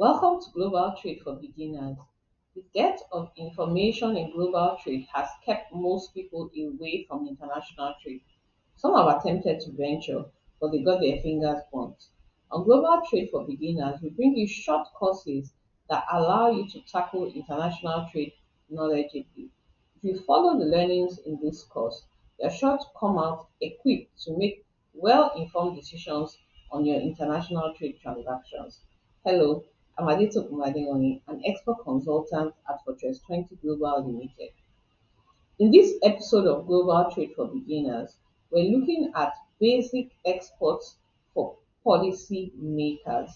Welcome to Global Trade for Beginners. The dearth of information in global trade has kept most people away from international trade. Some have attempted to venture, but they got their fingers burnt. On Global Trade for Beginners, we bring you short courses that allow you to tackle international trade knowledgeably. If you follow the learnings in this course, you're sure to come out equipped to make well informed decisions on your international trade transactions. Hello, I'm Adito Kumadengoni, an expert consultant at Fortress 20 Global Limited. In this episode of Global Trade for Beginners, we're looking at basic exports for policy makers.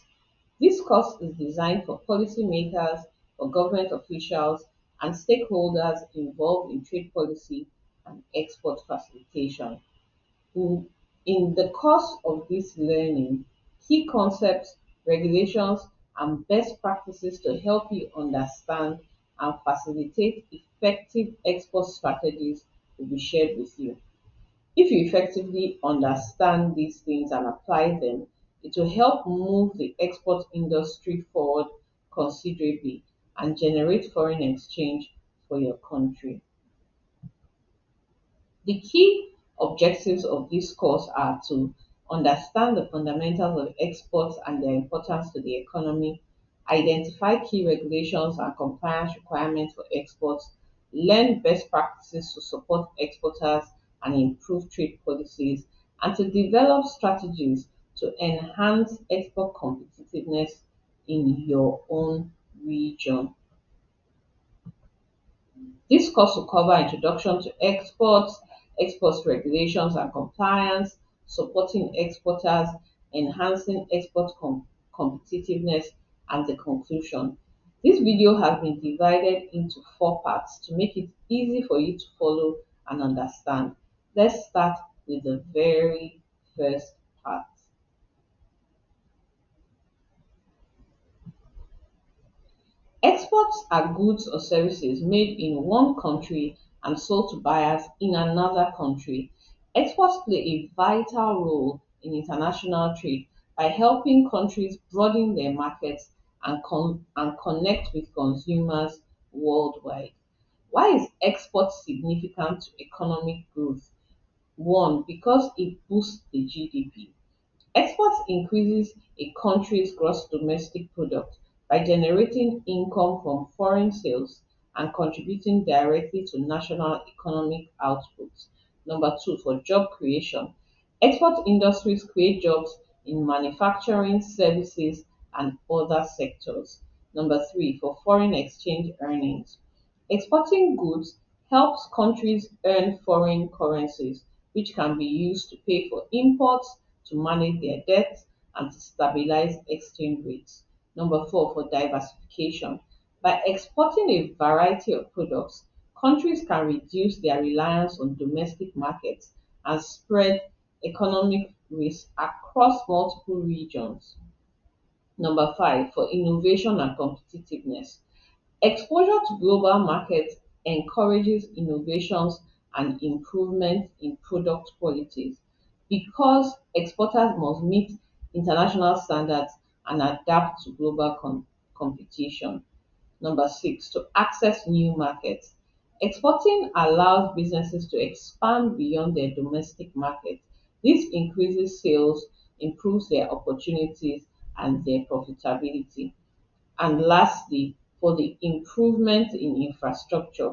This course is designed for policymakers, for government officials, and stakeholders involved in trade policy and export facilitation. In, in the course of this learning, key concepts, regulations, and best practices to help you understand and facilitate effective export strategies will be shared with you. If you effectively understand these things and apply them, it will help move the export industry forward considerably and generate foreign exchange for your country. The key objectives of this course are to understand the fundamentals of exports and their importance to the economy, identify key regulations and compliance requirements for exports, learn best practices to support exporters and improve trade policies, and to develop strategies to enhance export competitiveness in your own region. This course will cover introduction to exports, export regulations and compliance, supporting exporters, enhancing competitiveness, and the conclusion. This video has been divided into four parts to make it easy for you to follow and understand. Let's start with the very first part. Exports are goods or services made in one country and sold to buyers in another country. Exports play a vital role in international trade by helping countries broaden their markets and connect with consumers worldwide. Why is export significant to economic growth? One, because it boosts the GDP. Exports increases a country's gross domestic product by generating income from foreign sales and contributing directly to national economic output. Number two, for job creation. Export industries create jobs in manufacturing, services, and other sectors. Number three, for foreign exchange earnings. Exporting goods helps countries earn foreign currencies, which can be used to pay for imports, to manage their debts, and to stabilize exchange rates. Number four, for diversification. By exporting a variety of products, countries can reduce their reliance on domestic markets and spread economic risk across multiple regions. Number five, for innovation and competitiveness. Exposure to global markets encourages innovations and improvement in product qualities because exporters must meet international standards and adapt to global competition. Number six, to access new markets. Exporting allows businesses to expand beyond their domestic market. This increases sales, improves their opportunities, and their profitability. And lastly, for the improvement in infrastructure.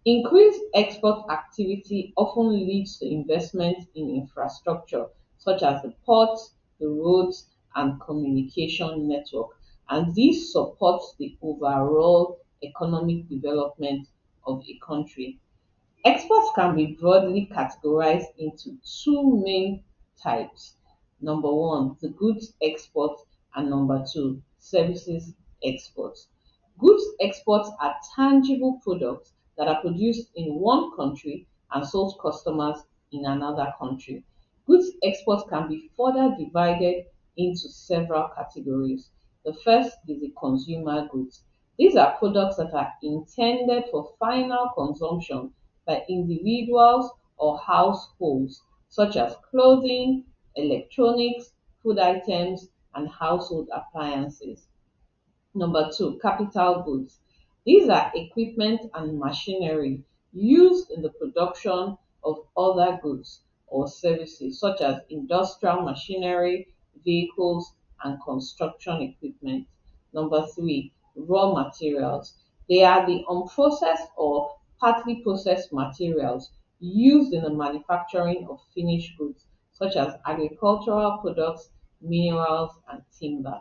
Increased export activity often leads to investment in infrastructure such as the ports, the roads, and communication network. And this supports the overall economic development of a country. Exports can be broadly categorized into two main types. Number one, the goods export, and number two, services exports. Goods exports are tangible products that are produced in one country and sold to customers in another country. Goods exports can be further divided into several categories. The first is the consumer goods. These are products that are intended for final consumption by individuals or households, such as clothing, electronics, food items, and household appliances. Number two, capital goods. These are equipment and machinery used in the production of other goods or services, such as industrial machinery, vehicles, and construction equipment. Number three, raw materials. They are the unprocessed or partly processed materials used in the manufacturing of finished goods, such as agricultural products, minerals, and timber.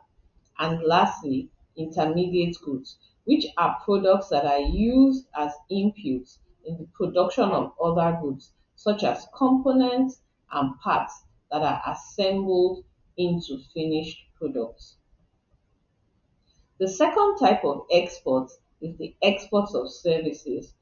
And lastly, intermediate goods, which are products that are used as inputs in the production of other goods, such as components and parts that are assembled into finished products. The second type of export is the exports of services.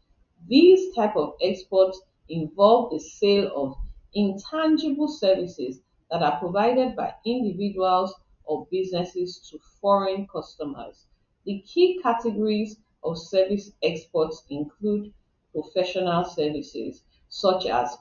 These type of exports involve the sale of intangible services that are provided by individuals or businesses to foreign customers. The key categories of service exports include professional services such as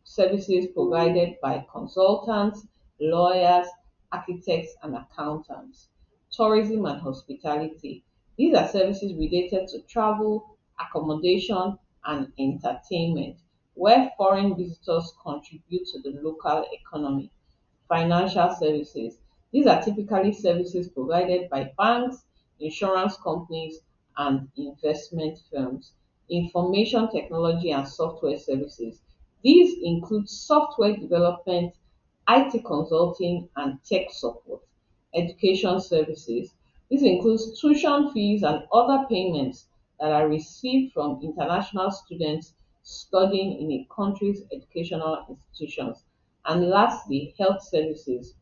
services provided by consultants, lawyers, architects, and accountants. Tourism and hospitality. These are services related to travel, accommodation, and entertainment, where foreign visitors contribute to the local economy. Financial services. These are typically services provided by banks, insurance companies, and investment firms. Information technology and software services. These include software development, IT consulting, and tech support. Education services. This includes tuition fees and other payments that are received from international students studying in a country's educational institutions. And lastly, health services.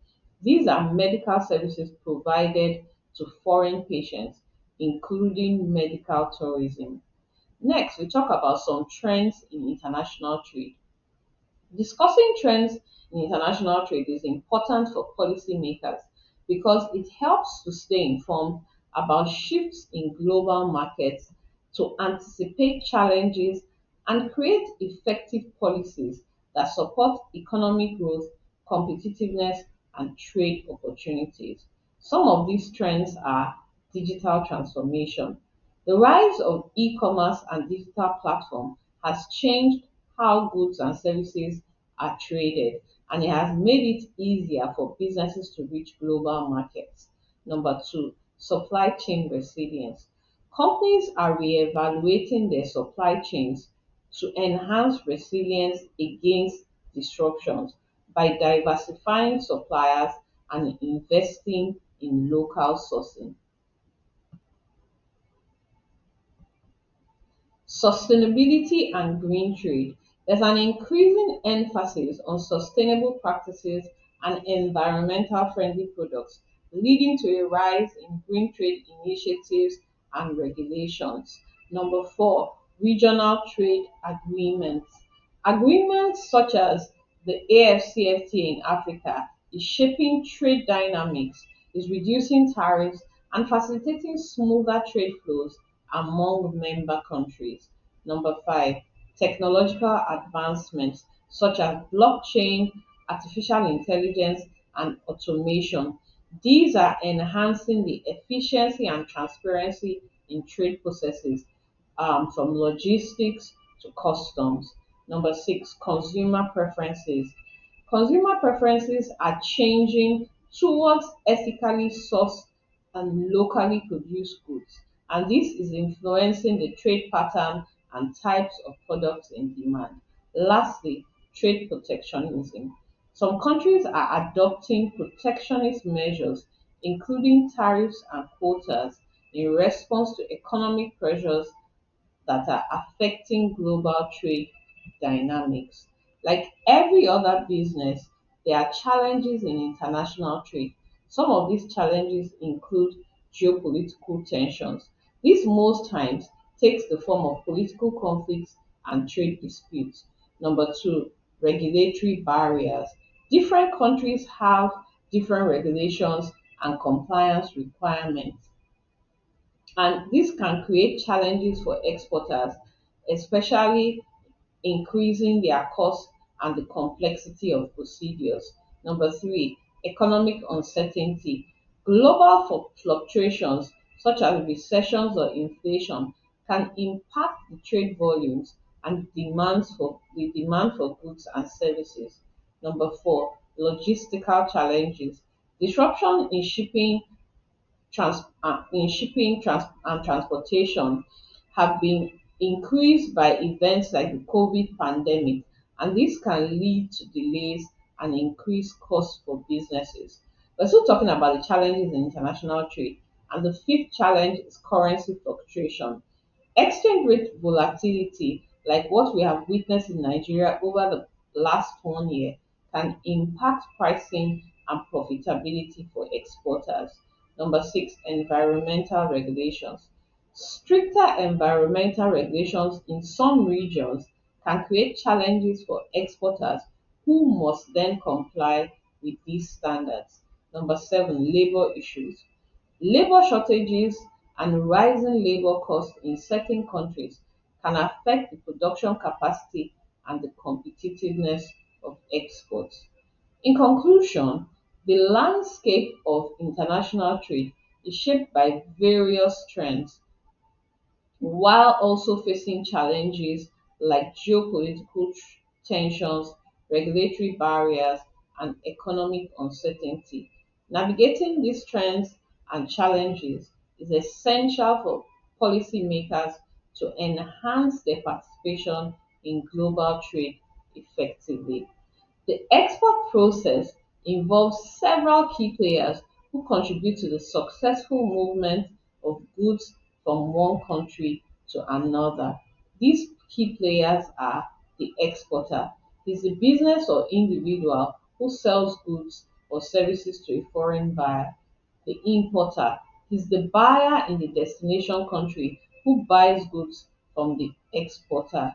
These are medical services provided to foreign patients, including medical tourism. Next, we talk about some trends in international trade. Discussing trends in international trade is important for policymakers because it helps to stay informed about shifts in global markets, to anticipate challenges, and create effective policies that support economic growth, competitiveness, and trade opportunities. Some of these trends are digital transformation. The rise of e-commerce and digital platform has changed how goods and services are traded, and it has made it easier for businesses to reach global markets. Number two, supply chain resilience. Companies are reevaluating their supply chains to enhance resilience against disruptions by diversifying suppliers and investing in local sourcing. Sustainability and green trade. There's an increasing emphasis on sustainable practices and environmental friendly products, leading to a rise in green trade initiatives and regulations. Number four, regional trade agreements. Agreements such as the AFCFTA in Africa is shaping trade dynamics, is reducing tariffs, and facilitating smoother trade flows among member countries. Number five, technological advancements such as blockchain, artificial intelligence, and automation. These are enhancing the efficiency and transparency in trade processes, from logistics to customs. Number six, consumer preferences. Consumer preferences are changing towards ethically sourced and locally produced goods, and this is influencing the trade pattern and types of products in demand. Lastly, trade protectionism. Some countries are adopting protectionist measures, including tariffs and quotas, in response to economic pressures that are affecting global trade dynamics. Like every other business, there are challenges in international trade. Some of these challenges include geopolitical tensions. This most times takes the form of political conflicts and trade disputes. Number two, regulatory barriers. Different countries have different regulations and compliance requirements, and this can create challenges for exporters, especially increasing their costs and the complexity of procedures. Number three, economic uncertainty. Global fluctuations such as recessions or inflation can impact the trade volumes and demand for goods and services. Number four, logistical challenges. Disruption in and transportation have been increased by events like the COVID pandemic, and this can lead to delays and increased costs for businesses. We're still talking about the challenges in international trade, and the fifth challenge is currency fluctuation. Exchange rate volatility, like what we have witnessed in Nigeria over the last 1 year, can impact pricing and profitability for exporters. Number six, environmental regulations. Stricter environmental regulations in some regions can create challenges for exporters who must then comply with these standards. Number seven, labor issues. Labor shortages and rising labor costs in certain countries can affect the production capacity and the competitiveness of exports. In conclusion, the landscape of international trade is shaped by various trends while also facing challenges like tensions, regulatory barriers, and economic uncertainty. Navigating these trends and challenges is essential for policymakers to enhance their participation in global trade effectively. The export process involves several key players who contribute to the successful movement of goods from one country to another. These key players are the exporter, is the business or individual who sells goods or services to a foreign buyer. The importer is the buyer in the destination country who buys goods from the exporter.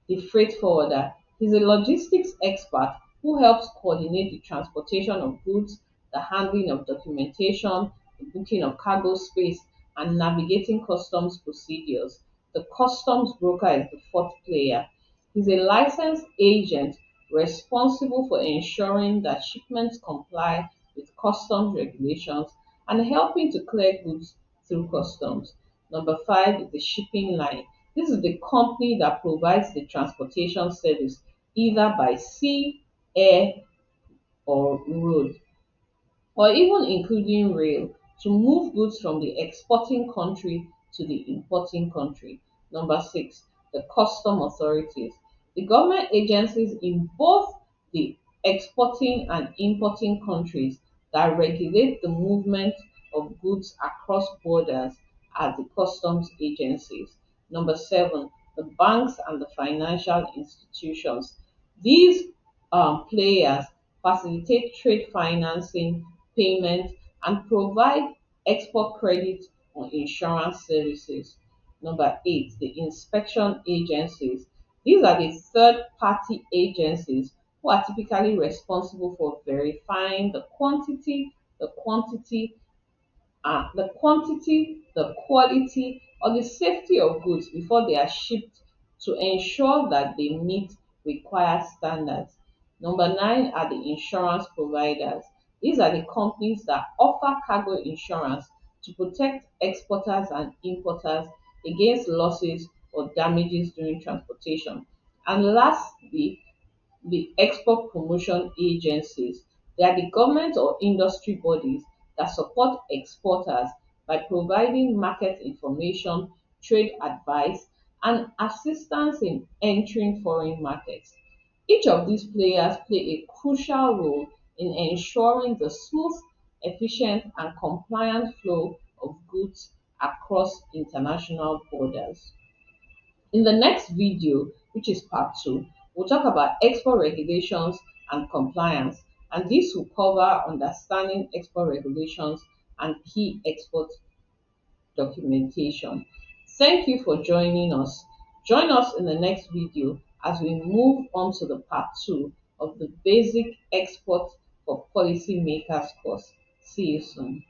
The freight forwarder is a logistics expert who helps coordinate the transportation of goods, the handling of documentation, the booking of cargo space, and navigating customs procedures. The customs broker is the fourth player. He's a licensed agent responsible for ensuring that shipments comply with customs regulations and helping to clear goods through customs. Number five is the shipping line. This is the company that provides the transportation service either by sea, air, or road, or even including rail, to move goods from the exporting country to the importing country. Number six, the custom authorities. The government agencies in both the exporting and importing countries that regulate the movement of goods across borders are the customs agencies. Number seven, the banks and the financial institutions. These players facilitate trade financing, payment, and provide export credit or insurance services. Number eight, the inspection agencies. These are the third party agencies who are typically responsible for verifying the quantity, the quality, or the safety of goods before they are shipped to ensure that they meet required standards. Number nine are the insurance providers. These are the companies that offer cargo insurance to protect exporters and importers against losses or damages during transportation. And lastly, the export promotion agencies. They are the government or industry bodies that support exporters by providing market information, trade advice, and assistance in entering foreign markets. Each of these players play a crucial role in ensuring the smooth, efficient, and compliant flow of goods across international borders. In the next video, which is part two, we'll talk about export regulations and compliance, and this will cover understanding export regulations and key export documentation. Thank you for joining us. Join us in the next video as we move on to the part two of the basic export for policymakers course. See you soon.